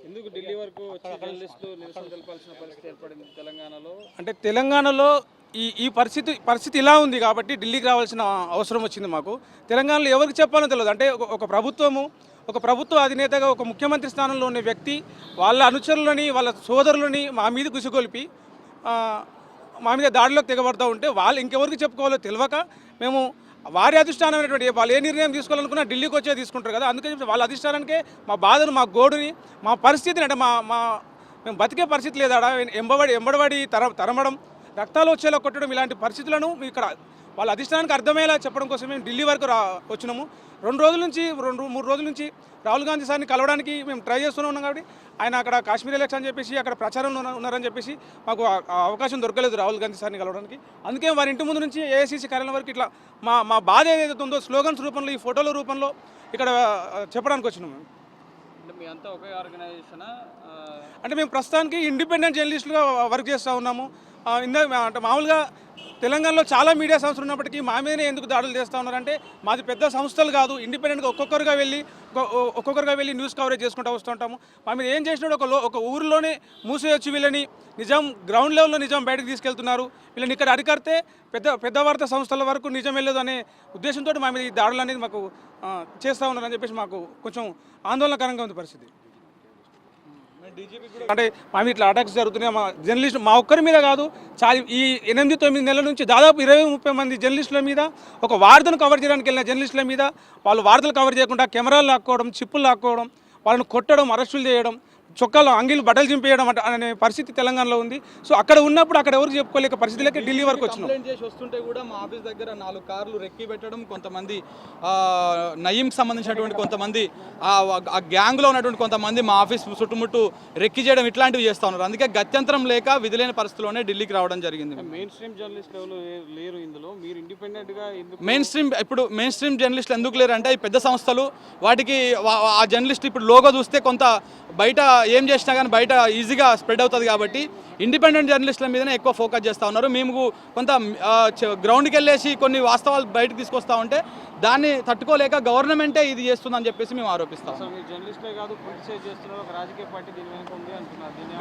ఎందుకు ఢిల్లీ వరకు వచ్చి జర్నలిస్టులు నిరసన తెలపాల్సిన పరిస్థితి ఏర్పడింది తెలంగాణలో? అంటే తెలంగాణలో ఈ పరిస్థితి ఇలా ఉంది కాబట్టి ఢిల్లీకి రావాల్సిన అవసరం వచ్చింది మాకు. తెలంగాణలో ఎవరికి చెప్పాలో తెలియదు. అంటే ఒక ప్రభుత్వ అధినేతగా ఒక ముఖ్యమంత్రి స్థానంలో ఉన్న వ్యక్తి వాళ్ళ అనుచరులని వాళ్ళ సోదరులని మా మీద గుసిగొలిపి మా మీద దాడిలోకి తెగబడతా ఉంటే వాళ్ళు ఇంకెవరికి చెప్పుకోవాలో తెలియక మేము వారి అధిష్టానమైనటువంటి వాళ్ళు ఏ నిర్ణయం తీసుకోవాలనుకున్నా ఢిల్లీకి వచ్చే తీసుకుంటారు కదా. అందుకని వాళ్ళ అధిష్టానానికే మా బాధను, మా గోడుని, మా పరిస్థితిని, అంటే మేము బతికే పరిస్థితి లేదా ఎంబడబడి తరమడం, రక్తాలు వచ్చేలా కొట్టడం, ఇలాంటి పరిస్థితులను ఇక్కడ వాళ్ళ అధిష్టానానికి అర్థమయ్యేలా చెప్పడం కోసం మేము ఢిల్లీ వరకు వచ్చినాము. 2 3 రోజుల నుంచి రాహుల్ గాంధీ సార్ని కలవడానికి మేము ట్రై చేస్తూనే ఉన్నాం. కాబట్టి ఆయన అక్కడ కాశ్మీర్ ఎలక్షన్ అని చెప్పేసి అక్కడ ప్రచారంలో ఉన్నారని చెప్పేసి మాకు అవకాశం దొరకలేదు రాహుల్ గాంధీ సార్ని కలవడానికి. అందుకే వారి ఇంటి ముందు నుంచి ఏఐసీసీ కార్యాలయం వరకు ఇట్లా మా బాధ ఏదైతే ఉందో స్లోగన్స్ రూపంలో, ఈ ఫోటోల రూపంలో ఇక్కడ చెప్పడానికి వచ్చినాము. అంటే మీ అంతా ఒకే ఆర్గనైజేషనా? అంటే మేము ప్రస్తుతానికి ఇండిపెండెంట్ జర్నలిస్టులుగా వర్క్ చేస్తూ ఉన్నాము. అంటే మామూలుగా తెలంగాణలో చాలా మీడియా సంస్థలు ఉన్నప్పటికీ మా మీదనే ఎందుకు దాడులు చేస్తూ ఉన్నారంటే మాది పెద్ద సంస్థలు కాదు, ఇండిపెండెంట్గా ఒక్కొక్కరుగా వెళ్ళి న్యూస్ కవరేజ్ చేసుకుంటూ వస్తుంటాము. మా మీద ఏం చేసినాడు ఒక ఊరిలోనే మూసేయొచ్చు వీళ్ళని, నిజం గ్రౌండ్ లెవెల్లో నిజం బయటకు తీసుకెళ్తున్నారు, వీళ్ళని ఇక్కడ అరికడితే పెద్ద వార్తా సంస్థల వరకు నిజం వెళ్ళదు అనే ఉద్దేశంతో మా మీద ఈ దాడులు అనేది మాకు చేస్తూ ఉన్నారని చెప్పేసి మాకు కొంచెం ఆందోళనకరంగా ఉంది పరిస్థితి. అంటే మా మీద ఇట్లా అటాక్స్ జరుగుతున్నాయి. మా జర్నలిస్టు మా ఒక్కరి మీద కాదు, చాలా ఈ 8-9 నెలల నుంచి దాదాపు 20-30 మంది జర్నలిస్టుల మీద, ఒక వార్తను కవర్ చేయడానికి వెళ్ళిన జర్నలిస్టుల మీద వాళ్ళు వార్తలు కవర్ చేయకుండా కెమెరాలు లాక్కోవడం, చిప్పులు లాక్కోవడం, వాళ్ళని కొట్టడం, అరెస్టులు చేయడం, చొక్కాలో అంగిలు బట్టలు చింపేయడం అనే పరిస్థితి తెలంగాణలో ఉంది. సో అక్కడ ఉన్నప్పుడు అక్కడ ఎవరికి చెప్పుకోలేక పరిస్థితులకి ఢిల్లీ వరకు వచ్చినాం. కంప్లైంట్ చేసి వస్తుంటే కూడా మా ఆఫీస్ దగ్గర 4 కార్లు రెక్కి పెట్టడం, కొంతమంది నయీంకి సంబంధించినటువంటి కొంతమంది ఆ గ్యాంగ్లో ఉన్నటువంటి కొంతమంది మా ఆఫీస్ చుట్టుముట్టు రెక్కి చేయడం, ఇట్లాంటివి చేస్తూ ఉన్నారు. అందుకే గత్యంతరం లేక విధులేని పరిస్థితిలోనే ఢిల్లీకి రావడం జరిగింది. మెయిన్ స్ట్రీమ్ జర్నలిస్ట్ ఎవరు లేరు ఇందులో, మీరు ఇండిపెండెంట్గా మెయిన్ స్ట్రీమ్ జర్నలిస్టులు ఎందుకు లేరు అంటే ఈ పెద్ద సంస్థలు వాటికి ఆ జర్నలిస్ట్ ఇప్పుడు లోగో చూస్తే కొంత బయట ఏం చేసినా కానీ బయట ఈజీగా స్ప్రెడ్ అవుతుంది కాబట్టి ఇండిపెండెంట్ జర్నలిస్టుల మీదనే ఎక్కువ ఫోకస్ చేస్తూ ఉన్నారు. మేము కొంత గ్రౌండ్కి వెళ్ళేసి కొన్ని వాస్తవాలు బయటకు తీసుకొస్తూ ఉంటే దాన్ని తట్టుకోలేక గవర్నమెంటే ఇది చేస్తుందని చెప్పేసి మేము ఆరోపిస్తాం.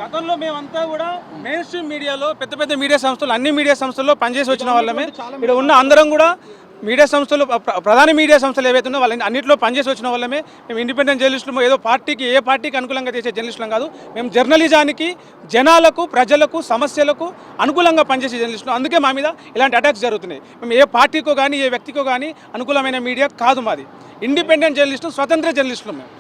గతంలో మేమంతా కూడా మెయిన్ స్ట్రీమ్ మీడియాలో పెద్ద మీడియా సంస్థలు, అన్ని మీడియా సంస్థల్లో పనిచేసి వచ్చిన వాళ్ళమే. ఇక్కడ ఉన్న అందరం కూడా మీడియా సంస్థలు, ప్రధాన మీడియా సంస్థలు ఏవైతే ఉన్నాయో వాళ్ళని అన్నింటిలో పనిచేసి వచ్చిన వాళ్ళమే. మేము ఇండిపెండెంట్ జర్నలిస్టులు ఏ పార్టీకి అనుకూలంగా చేసే జర్నలిస్టులం కాదు. మేము జర్నలిజానికి, జనాలకు, ప్రజలకు, సమస్యలకు అనుకూలంగా పనిచేసే జర్నలిస్టులు. అందుకే మా మీద ఇలాంటి అటాక్స్ జరుగుతున్నాయి. మేము ఏ పార్టీకో కానీ ఏ వ్యక్తికో కానీ అనుకూలమైన మీడియా కాదు మాది. ఇండిపెండెంట్ జర్నలిస్టులు, స్వతంత్ర జర్నలిస్టులు మేము.